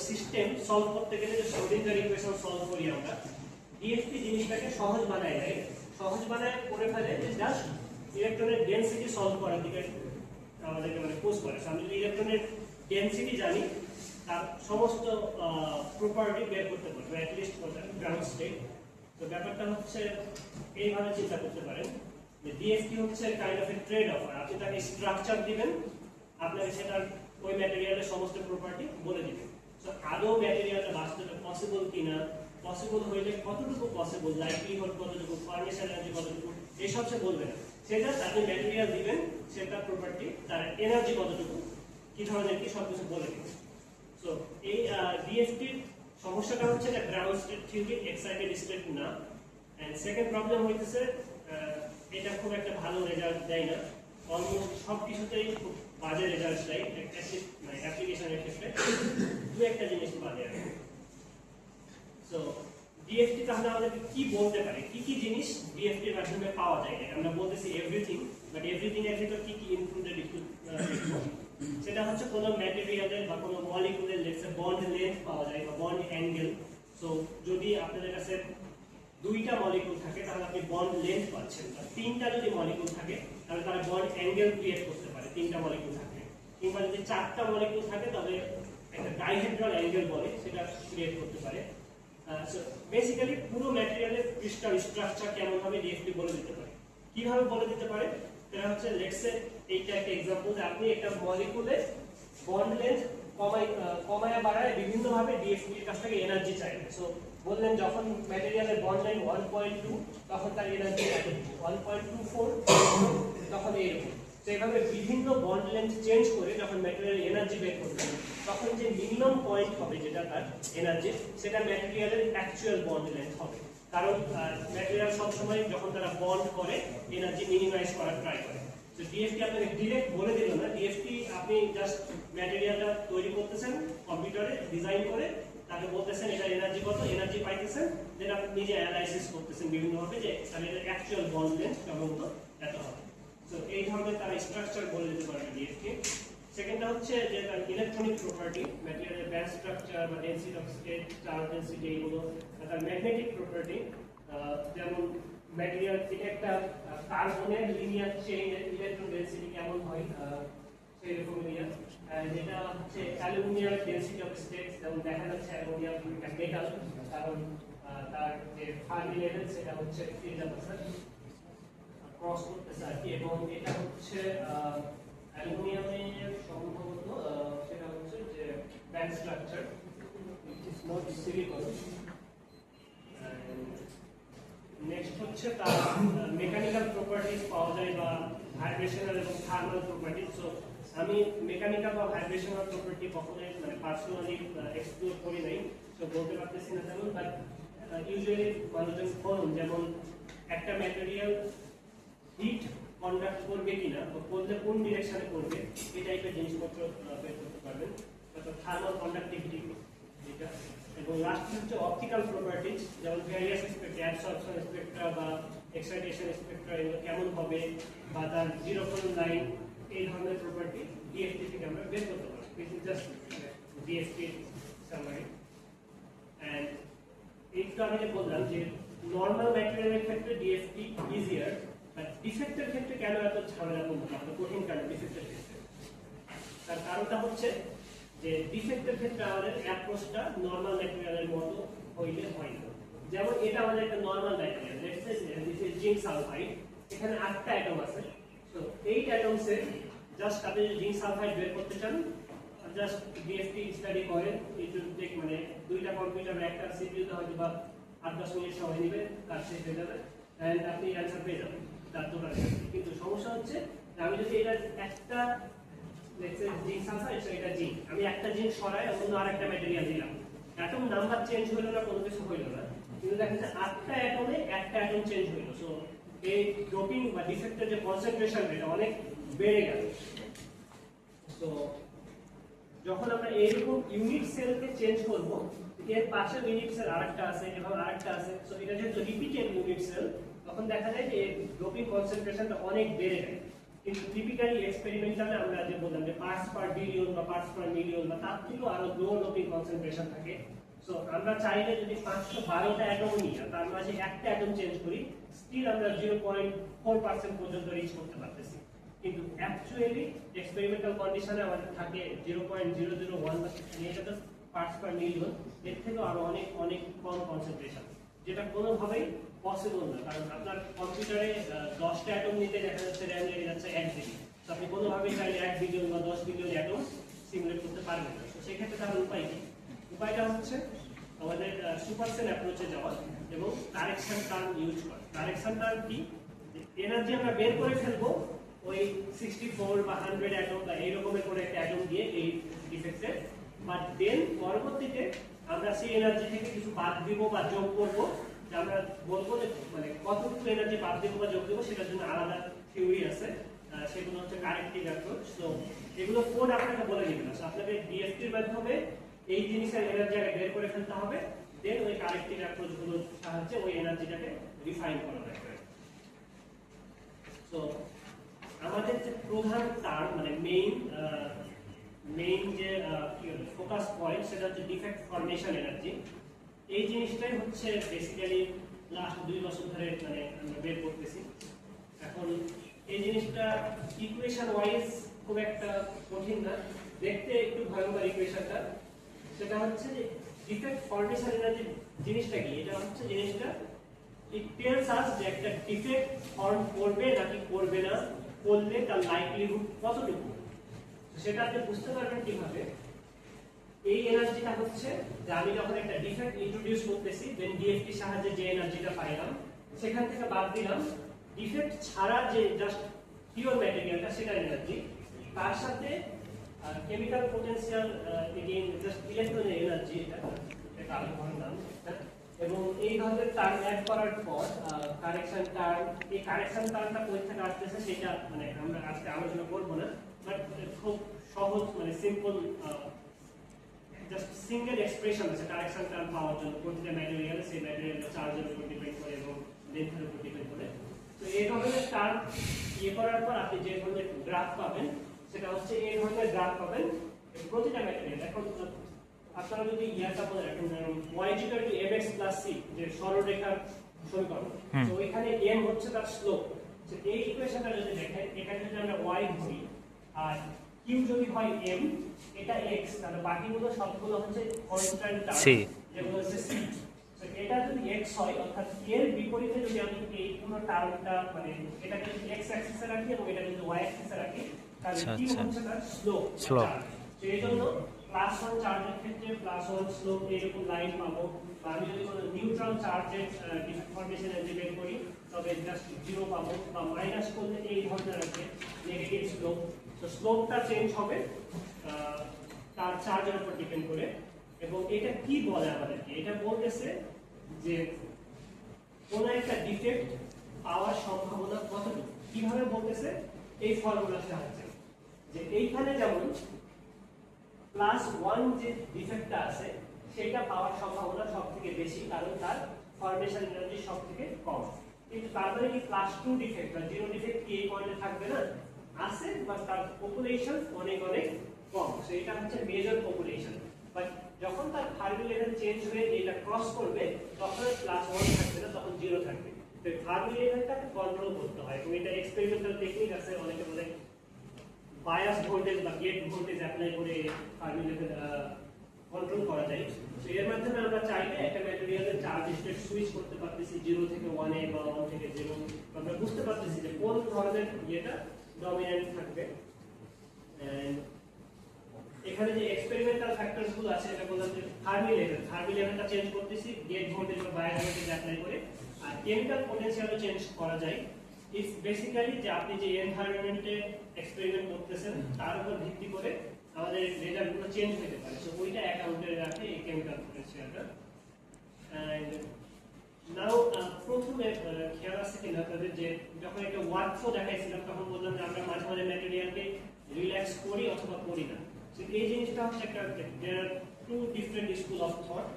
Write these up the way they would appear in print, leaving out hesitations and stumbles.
System solve করতে গেলে যে শ্রোডিঙ্গার ইকুয়েশন সলভ করি আমরা, ডিএফটি জিনিসটাকে সহজ বানায় দেয়, সহজ বানায় করে ফেলে যে জাস্ট ইলেকট্রনের ডেনসিটি সলভ করার দিকে আমাদেরকে মানে পুশ করে। আমি যদি ইলেকট্রনের ডেনসিটি জানি, তার সমস্ত প্রপার্টি বের করতে পারবো, অ্যাটলিস্ট গ্রাউন্ড স্টেট। তো ব্যাপারটা হচ্ছে এইভাবে চিন্তা করতে পারেন যে ডিএফটি হচ্ছে kind of A trade offer. আপনি তাকে স্ট্রাকচার দিবেন, আপনাকে সেটার ওই ম্যাটেরিয়ালের সমস্ত প্রপার্টি বলে দিবেন। সো আদৌ ম্যাটেরিয়ালটা বাস্তবে পসিবল কিনা, পসিবল হইলে কতটুকু পসিবল, লাইভলিহুড কতটুকু, ফার্মেশন এনার্জি কতটুকু, এইসব সে বলবে না। সেটা আপনি ম্যাটেরিয়াল দিবেন, সেটার প্রপার্টি, তার এনার্জি কতটুকু, কি ধরনের কি, সবকিছু বলে দিবেন। সো এই ডিএফটির সমস্যাটা হচ্ছে এটা ground state theory, excited state না। এন্ড সেকেন্ড প্রবলেম হইতেছে এটা খুব একটা ভালো রেজাল্ট দেয় না, অলমোস্ট সব কিছুতেই খুব বাজে রেজাল্ট দেয়, মানে অ্যাপ্লিকেশনের ক্ষেত্রে দু একটা জিনিস বাজে আছে। সো ডিএফটি তাহলে আমাদেরকে কি বলতে পারে, কি কি জিনিস ডিএফটির মাধ্যমে পাওয়া যায়? আমরা বলতেছি এভরিথিং, বাট এভরিথিং এর ভিতর কি কি ইনক্লুডেড একটু সেটা হচ্ছে কোনো ম্যাটেরিয়ালের বা কোনো মলিকুলের লেটস বন্ড লেন্থ পাওয়া যায় বা বন্ড অ্যাঙ্গেল। সো যদি আপনাদের কাছে দুইটা মলিকুল থাকে তাহলে আপনি বন্ড লেন্থ পাচ্ছেন, বা তিনটা যদি মলিকুল থাকে তাহলে তারা বন্ড অ্যাঙ্গেল ক্রিয়েট করতে পারে, তিনটা মলিকুল থাকে। কিংবা যদি চারটা মলিকুল থাকে তাহলে একটা ডাইহেড্রাল অ্যাঙ্গেল বলে, সেটা ক্রিয়েট করতে পারে। সো বেসিক্যালি পুরো ম্যাটেরিয়ালের ক্রিস্টাল স্ট্রাকচার কেমন হবে ডিএফটি বলে দিতে পারে। কিভাবে বলে দিতে পারে? এটা হচ্ছে লেটস সে এইটা একটা एग्जांपल যে আপনি একটা মলিকুলে বন্ড লেন্থ কমায়া বাড়ায় বিভিন্ন ভাবে ডিএফটি এর কাছ থেকে এনার্জি চাইবে। সো বললেন যখন ম্যাটেরিয়ালের বন্ড লেন্থ 1.2 তখন তার এনার্জি 1.24, তখন এরকম। তো এইভাবে বিভিন্ন বন্ড লেন্থ চেঞ্জ করে যখন ম্যাটেরিয়ালের এনার্জি বের করবে, তখন যে মিনিমাম পয়েন্ট হবে যেটা তার এনার্জি, সেটা ম্যাটেরিয়ালের অ্যাকচুয়াল বন্ড লেন্থ হবে। কারণ ম্যাটেরিয়াল সবসময় যখন তারা বন্ড করে এনার্জি মিনিমাইজ করার ট্রাই করে। তো ডিএফটি আপনাকে ডিরেক্ট বলে দিল না, ডিএফটি আপনি জাস্ট ম্যাটেরিয়ালটা তৈরি করতেছেন কম্পিউটারে ডিজাইন করে, তাকে বলতেছেন এটা এনার্জি কত, এনার্জি পাইতেছেন, দেন আপনি নিজে অ্যানালাইসিস করতেছেন বিভিন্নভাবে যে তাহলে এটা অ্যাকচুয়াল বন্ড লেন্থ সম্ভবত এত হবে। তো এই ধরনের তার স্ট্রাকচার বলে দিতে পারবে ডিএফটি। সেকেন্ডটা হচ্ছে যে তার ইলেকট্রনিক প্রপার্টি, ম্যাটেরিয়ালের ব্যান্ড স্ট্রাকচার বা density of state, charge density, এগুলো। তার ম্যাগনেটিক প্রপার্টি, যেমন ম্যাটেরিয়াল থেকে একটা কার্বনের লিনিয়ার চেইনের ইলেকট্রন ডেনসিটি কেমন হয়, সেই রকম লিনিয়ার। যেটা হচ্ছে অ্যালুমিনিয়ামের ডেনসিটি অফ স্টেট, যেমন দেখা যাচ্ছে অ্যালুমিনিয়াম মেটাল, কারণ তার যে ফার্মি লেভেল সেটা হচ্ছে 3000% ক্রস করতেছে আর কি। এবং এটা হচ্ছে অ্যালুমিনিয়ামের সম্ভবত সেটা হচ্ছে যে band structure, which is not silicon। Next হচ্ছে তার মেকানিক্যাল প্রপার্টিজ পাওয়া যায় বা ভাইব্রেশনাল এবং থার্মাল প্রপার্টিজ। সো আমি মেকানিক্যাল বা ভাইব্রেশনাল প্রপার্টি কখনোই মানে পার্সোনালি এক্সপ্লোর করি নাই, তো বলতে পারতেছি না তেমন। বাট ইউজুয়ালি মানুষজন বলুন যেমন একটা ম্যাটেরিয়াল হিট কন্ডাক্ট করবে কিনা বা করলে কোন ডিরেকশনে করবে, এই টাইপের জিনিসপত্র বের করতে পারবেন। তারপর থার্মাল কন্ডাক্টিভিটি এটা। এবং লাস্ট হচ্ছে অপটিক্যাল প্রপার্টিজ, যেমন ভ্যারিয়াস স্পেক্ট্রা, অ্যাবসর্পশন স্পেক্ট্রা বা এক্সাইটেশন স্পেক্ট্রা, এগুলো কেমন হবে, বা তার জিরো কোণ লাইন, এই ধরনের প্রপার্টি ডিএফটি থেকে আমরা বের করতে পারি। This is just DFT summary. And এইটা আমি যে বললাম যে নর্মাল ম্যাটেরিয়ালের ক্ষেত্রে ডিএফটি ইজিয়ার, বাট ডিফেক্টের ক্ষেত্রে কেন এত ঝামেলা করতে হবে, কঠিন কেন ডিফেক্টের ক্ষেত্রে? তার কারণটা হচ্ছে যে ডিফেক্টের ক্ষেত্রে আমাদের অ্যাপ্রোচটা নরমাল ম্যাটেরিয়ালের মতো হইলে হয় না। যেমন এটা আমাদের একটা normal material, let's say this is zinc sulphide, এখানে 8টা অ্যাটম আছে। সো 8 অ্যাটমসে জাস্ট আপনি যদি জিঙ্ক সালফাইড বের করতে চান, জাস্ট ডিএফটি স্টাডি করেন, ইট উইল টেক মানে দুইটা কম্পিউটার একটা সিপিইউতে হয়তো বা 8-10 মিনিট সময় নেবে, কাজ শেষ হয়ে যাবে এন্ড আপনি অ্যানসার পেয়ে যাবেন তার টোটাল। কিন্তু সমস্যা হচ্ছে আমি যদি এটা একটা লেটস সে জিঙ্ক সালফাইড, এটা জিঙ্ক, আমি একটা জিঙ্ক সরাই অন্য আরেকটা ম্যাটেরিয়াল দিলাম, অ্যাটম নাম্বার চেঞ্জ হলো না, কোনো কিছু হইলো না, কিন্তু দেখা যাচ্ছে 8টা অ্যাটমে একটা অ্যাটম চেঞ্জ হইলো। সো এই ড্রপিং বা ডিফেক্টের যে কনসেন্ট্রেশন এটা অনেক বেড়ে গেল। সো যখন আমরা এইরকম ইউনিট সেলকে চেঞ্জ করব, এর পাশে ইউনিট সেল আরেকটা আছে এবং আরেকটা আছে, সো এটা যেহেতু রিপিটেড ইউনিট সেল, তখন দেখা যায় যে ড্রপিং কনসেন্ট্রেশনটা অনেক বেড়ে যায়। কিন্তু টিপিক্যালি এক্সপেরিমেন্টালে আমরা যে বললাম যে পার্টস পার বিলিয়ন বা পার্টস পার মিলিয়ন বা তার থেকেও আরো লো ডোপিং কনসেন্ট্রেশন থাকে। সো আমরা চাইলে যদি 512টা অ্যাটম নিই আর তার মাঝে একটা অ্যাটম চেঞ্জ করি, স্টিল আমরা 0.4% পর্যন্ত রিচ করতে পারতেছি। কিন্তু অ্যাকচুয়ালি এক্সপেরিমেন্টাল কন্ডিশনে আমাদের থাকে 0.001 বা এটা তো পার্টস পার মিলিয়ন, এর থেকেও আরো অনেক অনেক কম কনসেন্ট্রেশন, যেটা কোনোভাবেই পসিবল না। কারণ আপনার কম্পিউটারে 10টা অ্যাটম নিতে দেখা যাচ্ছে র্যাম লেগে যাচ্ছে 1 জিবি। তো আপনি কোনোভাবেই চাইলে 1 বিলিয়ন বা 10 বিলিয়ন অ্যাটম সিমুলেট করতে পারবেন না। তো সেক্ষেত্রে তার উপায় কি? উপায়টা হচ্ছে আমাদের সুপারসেল অ্যাপ্রোচে যাওয়া এবং কারেকশন টার্ম ইউজ করা। কারেকশন টার্ম কি? এনার্জি আমরা বের করে ফেলবো ওই 64 বা 100 অ্যাটম বা এই রকমের করে একটা অ্যাটম দিয়ে এই ডিফেক্টে, বাট দেন পরবর্তীতে আমরা সেই এনার্জি থেকে কিছু বাদ দিব বা যোগ করব। যে আমরা বলবো যে মানে কতটুকু এনার্জি বাদ দিব বা যোগ দিব সেটার জন্য আলাদা থিওরি আছে, সেগুলো হচ্ছে কারেক্টিভ অ্যাপ্রোচ। তো এগুলো কোড আপনাকে বলে দিবেন না, আপনাকে ডিএফটির মাধ্যমে এই জিনিসের এনার্জি আগে বের করে ফেলতে হবে, দেন ওই কারেক্টিভ অ্যাপ্রোচ গুলোর সাহায্যে ওই এনার্জিটাকে রিফাইন করা যাবে। তো আমাদের যে প্রধান টার্ম মানে মেইন যে ফোকাস পয়েন্ট সেটা হচ্ছে ডিফেক্ট ফর্মেশন এনার্জি। এই জিনিসটাই হচ্ছে বেসিক্যালি লাস্ট 2 বছর ধরে মানে আমরা বের করতেছি। এখন এই জিনিসটা ইকুয়েশন ওয়াইজ খুব একটা কঠিন না, দেখতে একটু ভয়ঙ্কর ইকুয়েশনটা। সেটা হচ্ছে যে ডিফেক্ট ফর্মেশন এনার্জি জিনিসটা কি? এটা হচ্ছে জিনিসটা ইট টেলস আস যে একটা ডিফেক্ট ফর্ম করবে নাকি করবে না, করলে তার লাইকলিহুড কতটুকু। সেটা আপনি বুঝতে পারবেন কিভাবে? এই এনার্জিটা হচ্ছে যে আমি যখন একটা ডিফেক্ট ইন্ট্রোডিউস করতেছি দেন ডিএফটি সাহায্যে যে এনার্জিটা পাইলাম সেখান থেকে বাদ দিলাম ডিফেক্ট ছাড়া যে জাস্ট পিওর ম্যাটেরিয়ালটা সেটার এনার্জি, তার সাথে কেমিক্যাল পোটেনশিয়াল এগেইন জাস্ট ইলেকট্রনের এনার্জি, এটা আলাদা নাম। এবং এই ধরনের টার্ম অ্যাড করার পর কারেকশন টার্ম, এই কারেকশন টার্মটা কোথা থেকে আসতেছে সেটা মানে আমরা আজকে আলোচনা করবো না, বাট খুব সহজ মানে সিম্পল জাস্ট সিঙ্গেল এক্সপ্রেশন আছে কারেকশন টার্ম পাওয়ার জন্য। প্রতিটা ম্যাটেরিয়ালে সেই ম্যাটেরিয়ালের চার্জের উপর ডিপেন্ড করে এবং লেন্থের উপর ডিপেন্ড করে। তো এই ধরনের টার্ম ইয়ে করার পর আপনি যে ধরনের গ্রাফ পাবেন সেটা হচ্ছে এই ধরনের গ্রাফ পাবেন প্রতিটা ম্যাটেরিয়াল। এখন আপনারা যদি ইয়াটা বলে রাখেন y = mx + c যে সরলরেখার সমীকরণ, তো এখানে m হচ্ছে তার স্লোপ। তো এই ইকুয়েশনটা যদি দেখেন এখানে যদি আমরা y ধরি আর q যদি হয় m, এটা x, তাহলে বাকিগুলো সবগুলো হচ্ছে কনস্ট্যান্ট টার্ম যেগুলো হচ্ছে c। তো এটা যদি x হয় অর্থাৎ এর বিপরীতে যদি আমি এই পুরো টার্মটা মানে এটাকে x অ্যাক্সিসে রাখি এবং এটা যদি y অ্যাক্সিসে রাখি তাহলে কি হচ্ছে তার স্লোপ। তো এই জন্য +1 চার্জের ক্ষেত্রে +1 স্লোপ এরকম লাইন পাবো। বা আমি যদি কোনো নিউট্রাল চার্জের ডিফেক্ট ফর্মেশন এনার্জি বের করি তবে জাস্ট 0 পাবো, বা মাইনাস করলে এই ধরনের আছে নেগেটিভ স্লোপ। তো স্লোপটা চেঞ্জ হবে তার চার্জের উপর ডিপেন্ড করে। এবং এটা কি বলে আমাদেরকে? এটা বলতেছে যে কোন একটা ডিফেক্ট পাওয়ার সম্ভাবনা কতটুকু। কিভাবে বলতেছে? এই ফর্মুলার সাহায্যে, যে এইখানে যেমন +1 যে ডিফেক্টটা আছে সেটা পাওয়ার সম্ভাবনা সবথেকে বেশি, কারণ তার ফর্মেশন এনার্জি সবথেকে কম। কিন্তু তারপরে কি +2 ডিফেক্ট বা 0 ডিফেক্ট কি এই পয়েন্টে থাকবে না? আছে, বাট তার পপুলেশন অনেক অনেক কম। সো এটা হচ্ছে মেজর পপুলেশন। বাট যখন তার ফার্মি লেভেল চেঞ্জ হয়ে এটা ক্রস করবে তখন +1 থাকবে না, তখন 0 থাকবে। তো ফার্মি লেভেলটাকে কন্ট্রোল করতে হয় এবং এটা এক্সপেরিমেন্টাল টেকনিক আছে, অনেকে বলে বায়াস ভোল্টেজ বা গেট ভোল্টেজ অ্যাপ্লাই করে ফার্মি লেভেল কন্ট্রোল করা যায়। তো এর মাধ্যমে আমরা চাইলে একটা ম্যাটেরিয়ালের চার্জ স্টেট সুইচ করতে পারতেছি 0 থেকে 1 এ বা 1 থেকে 0। আমরা বুঝতে পারতেছি যে কোন ধরনের ইয়েটা ডমিনেন্ট থাকবে। এন্ড এখানে যে এক্সপেরিমেন্টাল ফ্যাক্টরস গুলো আছে এটা বললাম যে ফার্মি লেভেলটা চেঞ্জ করতেছি গেট ভোল্টেজ বা বায়াস ভোল্টেজ অ্যাপ্লাই করে, আর কেমিক্যাল পোটেনশিয়ালও চেঞ্জ করা যায়। ইটস বেসিক্যালি যে আপনি যে এনভায়রনমেন্টে এক্সপেরিমেন্ট করতেছেন তার উপর ভিত্তি করে আমাদের রেজাল্টগুলো চেঞ্জ হতে পারে। সো ওইটা অ্যাকাউন্টে রাখে এই কেমিক্যাল পোটেনশিয়ালটা। এন্ড নাও প্রথমে খেয়াল আছে কিনা আপনাদের যে যখন একটা ওয়ার্ক ফ্লো দেখাইছিলাম তখন বললাম যে আমরা মাঝে মাঝে ম্যাটেরিয়ালকে রিল্যাক্স করি অথবা করি না। সো এই জিনিসটা হচ্ছে একটা there are two different school of thought.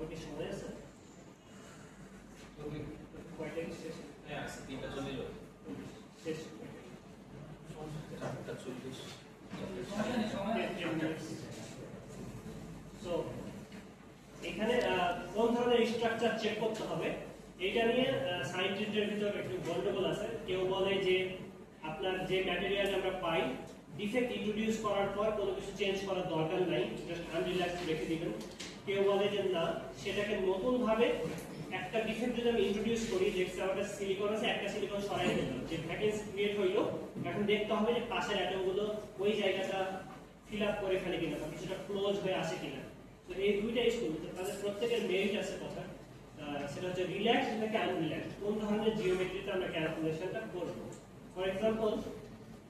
Okay সময় আছে? ওকে কয়টা সেশন? হ্যাঁ আছে, 3টা চলে যাবে। শেষ সো এখানে কোন ধরনের স্ট্রাকচার চেক করতে হবে এটা নিয়ে সায়েন্টিস্টদের ভিতরে একটু গন্ডগোল আছে। কেউ বলে যে আপনার যে ম্যাটেরিয়াল আমরা পাই ডিফেক্ট ইন্ট্রোডিউস করার পর কোনো কিছু চেঞ্জ করার দরকার নাই, জাস্ট আনরিল্যাক্সড রেখে দিবেন। কেউ বলে যে না, সেটাকে নতুন ভাবে একটা ডিফেক্ট যদি আমি ইন্ট্রোডিউস করি, দেখছি আমাদের সিলিকন আছে, একটা সিলিকন সরাই দিলাম, যে ভ্যাকেন্সি ক্রিয়েট হইলো, এখন দেখতে হবে যে পাশের অ্যাটমগুলো ওই জায়গাটা ফিল আপ করে ফেলে কিনা বা কিছুটা ক্লোজ হয়ে আসে কিনা। তো এই দুইটা স্কুল তাদের প্রত্যেকের মেরিট আছে কথা, সেটা হচ্ছে রিল্যাক্স নাকি আনরিল্যাক্স, কোন ধরনের জিওমেট্রিতে আমরা ক্যালকুলেশনটা করবো। For example